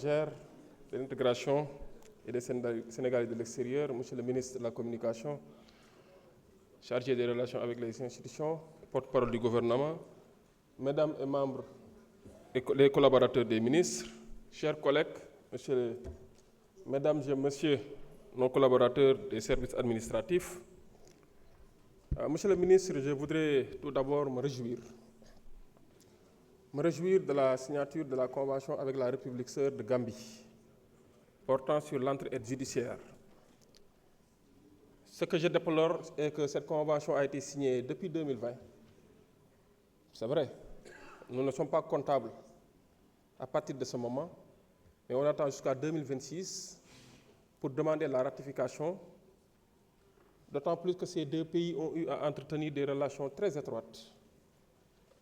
De l'intégration et des Sénégalais de l'extérieur, Monsieur le ministre de la Communication, chargé des relations avec les institutions, porte-parole du gouvernement, Mesdames et membres et les collaborateurs des ministres, chers collègues, Mesdames et Messieurs, nos collaborateurs des services administratifs, Monsieur le ministre, je voudrais tout d'abord me réjouir de la signature de la convention avec la République sœur de Gambie, portant sur l'entraide judiciaire. Ce que je déplore est que cette convention a été signée depuis 2020. C'est vrai, nous ne sommes pas comptables à partir de ce moment, mais on attend jusqu'à 2026 pour demander la ratification, d'autant plus que ces deux pays ont eu à entretenir des relations très étroites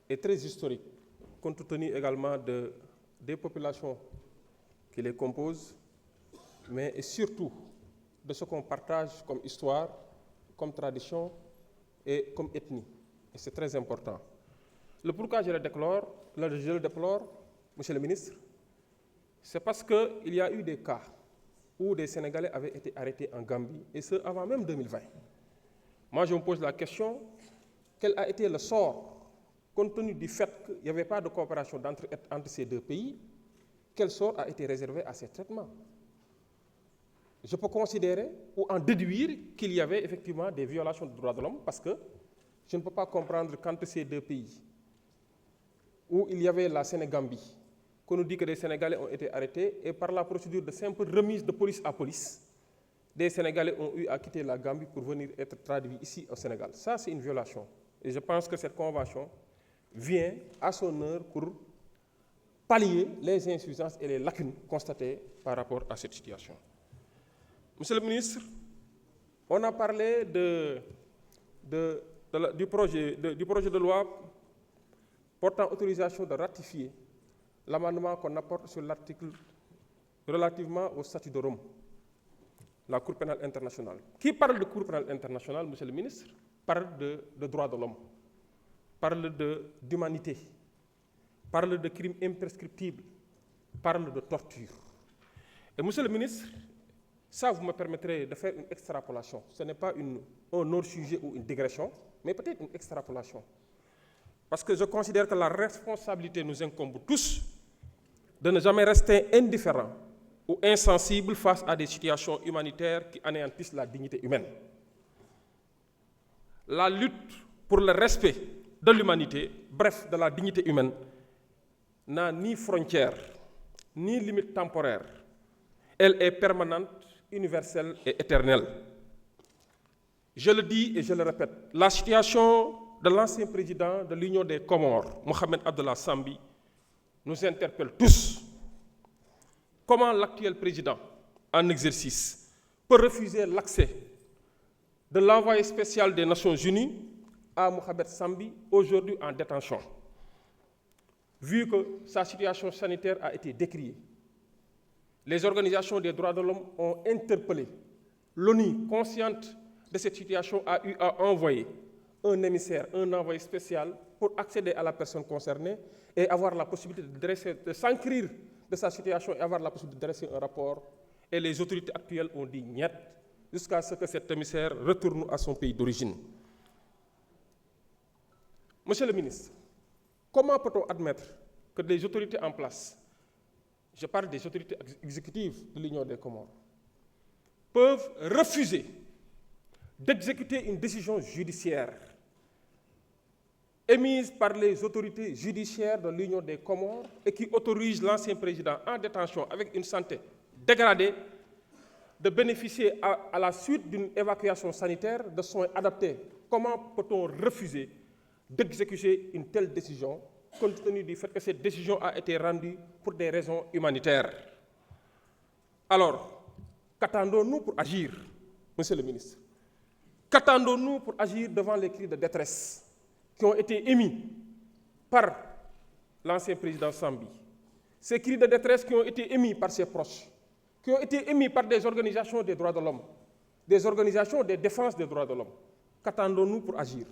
et très historiques, compte tenu également des populations qui les composent, mais surtout de ce qu'on partage comme histoire, comme tradition et comme ethnie. Et c'est très important. Le pourquoi je le déplore, Monsieur le ministre, c'est parce qu'il y a eu des cas où des Sénégalais avaient été arrêtés en Gambie, et ce avant même 2020. Moi, je me pose la question, quel a été le sort, compte tenu du fait qu'il n'y avait pas de coopération entre ces deux pays, quel sort a été réservé à ces traitements? Je peux considérer ou en déduire qu'il y avait effectivement des violations des droits de l'homme, parce que je ne peux pas comprendre qu'entre ces deux pays, où il y avait la Sénégambie, qu'on nous dit que des Sénégalais ont été arrêtés, et par la procédure de simple remise de police à police, des Sénégalais ont eu à quitter la Gambie pour venir être traduits ici au Sénégal. Ça, c'est une violation. Et je pense que cette convention vient à son heure pour pallier les insuffisances et les lacunes constatées par rapport à cette situation. Monsieur le ministre, on a parlé du projet de loi portant autorisation de ratifier l'amendement qu'on apporte sur l'article relativement au statut de Rome, la Cour pénale internationale. Qui parle de Cour pénale internationale, Monsieur le ministre, parle de droits de l'homme, parle d'humanité, parle de crimes imprescriptibles, parle de torture. Et Monsieur le ministre, ça vous me permettrez de faire une extrapolation. Ce n'est pas un hors-sujet ou une digression, mais peut-être une extrapolation. Parce que je considère que la responsabilité nous incombe tous de ne jamais rester indifférents ou insensibles face à des situations humanitaires qui anéantissent la dignité humaine. La lutte pour le respect de l'humanité, bref, de la dignité humaine, n'a ni frontières, ni limite temporaire. Elle est permanente, universelle et éternelle. Je le dis et je le répète, la situation de l'ancien président de l'Union des Comores, Mohamed Abdallah Sambi, nous interpelle tous. Comment l'actuel président en exercice peut refuser l'accès de l'envoyé spécial des Nations Unies à Mohamed Sambi, aujourd'hui en détention, vu que sa situation sanitaire a été décriée? Les organisations des droits de l'homme ont interpellé l'ONU, consciente de cette situation, a eu à envoyer un émissaire, un envoyé spécial pour accéder à la personne concernée et avoir la possibilité de s'enquérir de sa situation et avoir la possibilité de dresser un rapport. Et les autorités actuelles ont dit niet jusqu'à ce que cet émissaire retourne à son pays d'origine. Monsieur le ministre, comment peut-on admettre que les autorités en place, je parle des autorités exécutives de l'Union des Comores, peuvent refuser d'exécuter une décision judiciaire émise par les autorités judiciaires de l'Union des Comores et qui autorise l'ancien président en détention avec une santé dégradée de bénéficier à la suite d'une évacuation sanitaire de soins adaptés? Comment peut-on refuser d'exécuter une telle décision compte tenu du fait que cette décision a été rendue pour des raisons humanitaires? Alors, qu'attendons-nous pour agir, Monsieur le ministre? Qu'attendons-nous pour agir devant les cris de détresse qui ont été émis par l'ancien président Sambi? Ces cris de détresse qui ont été émis par ses proches, qui ont été émis par des organisations des droits de l'homme, des organisations de défense des droits de l'homme. Qu'attendons-nous pour agir?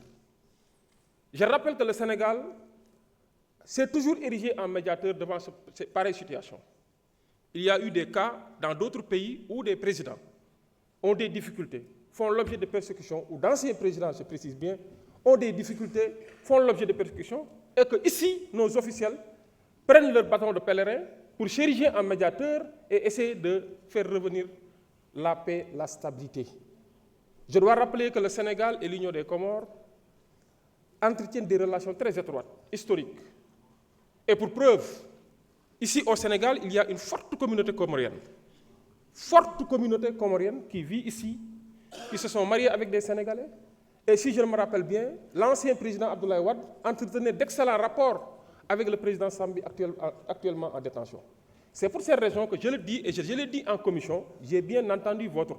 Je rappelle que le Sénégal s'est toujours érigé en médiateur devant cette pareille situation. il y a eu des cas dans d'autres pays où des présidents ont des difficultés, font l'objet de persécutions, ou d'anciens présidents, je précise bien, ont des difficultés, font l'objet de persécutions, et que ici, nos officiels prennent leur bâton de pèlerin pour s'ériger en médiateur et essayer de faire revenir la paix, la stabilité. Je dois rappeler que le Sénégal et l'Union des Comores entretiennent des relations très étroites, historiques. Et pour preuve, ici au Sénégal, il y a une forte communauté comorienne qui vit ici, qui se sont mariés avec des Sénégalais. Et si je me rappelle bien, l'ancien président Abdoulaye Wade entretenait d'excellents rapports avec le président Sambi actuellement en détention. C'est pour ces raisons que je le dis, et je l'ai dit en commission, j'ai bien entendu votre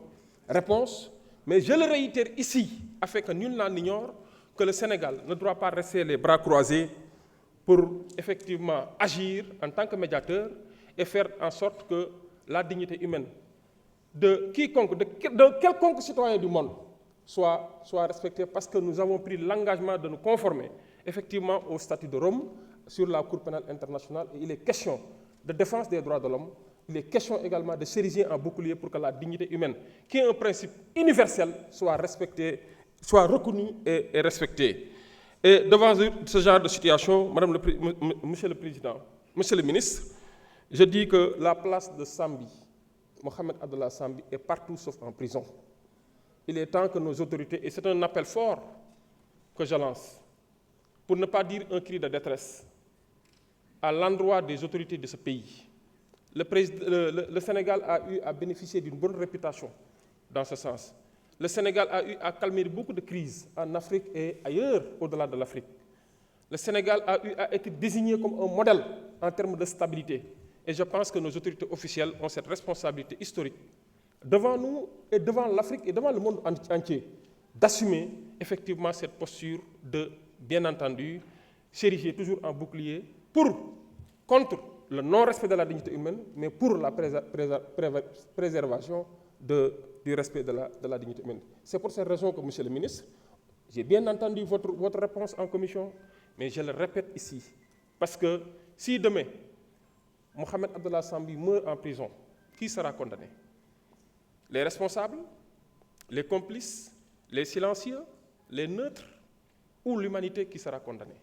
réponse, mais je le réitère ici, afin que nul n'en ignore, que le Sénégal ne doit pas rester les bras croisés pour effectivement agir en tant que médiateur et faire en sorte que la dignité humaine de quiconque, de quelconque citoyen du monde soit respectée, parce que nous avons pris l'engagement de nous conformer effectivement au statut de Rome sur la Cour pénale internationale, et il est question de défense des droits de l'homme, il est question également de s'ériger en bouclier pour que la dignité humaine, qui est un principe universel, soit respectée, soit reconnue et respectée. Et devant ce genre de situation, Monsieur le Président, Monsieur le Ministre, je dis que la place de Sambi, Mohamed Abdallah Sambi, est partout sauf en prison. Il est temps que nos autorités, et c'est un appel fort que je lance, pour ne pas dire un cri de détresse, à l'endroit des autorités de ce pays. Le Sénégal a eu à bénéficier d'une bonne réputation dans ce sens. Le Sénégal a eu à calmer beaucoup de crises en Afrique et ailleurs au-delà de l'Afrique. Le Sénégal a eu à être désigné comme un modèle en termes de stabilité. Et je pense que nos autorités officielles ont cette responsabilité historique devant nous et devant l'Afrique et devant le monde entier d'assumer effectivement cette posture de, bien entendu, s'ériger toujours en bouclier contre le non-respect de la dignité humaine, mais pour la préservation du respect de la dignité humaine. C'est pour cette raison que, Monsieur le Ministre, j'ai bien entendu votre réponse en commission, mais je le répète ici, parce que si demain, Mohamed Abdallah Sambi meurt en prison, qui sera condamné? Les responsables, les complices, les silencieux, les neutres, ou l'humanité qui sera condamnée?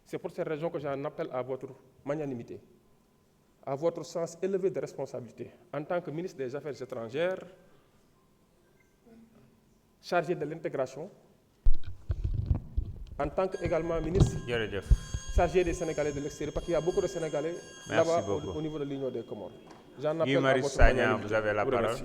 C'est pour cette raison que j'en appelle à votre magnanimité, à votre sens élevé de responsabilité, en tant que ministre des Affaires étrangères, chargé de l'intégration, en tant qu'également ministre chargé des Sénégalais de l'extérieur, parce qu'il y a beaucoup de Sénégalais là-bas au niveau de l'Union des Comores. J'en appelle à votre magnanimité. Vous avez la parole.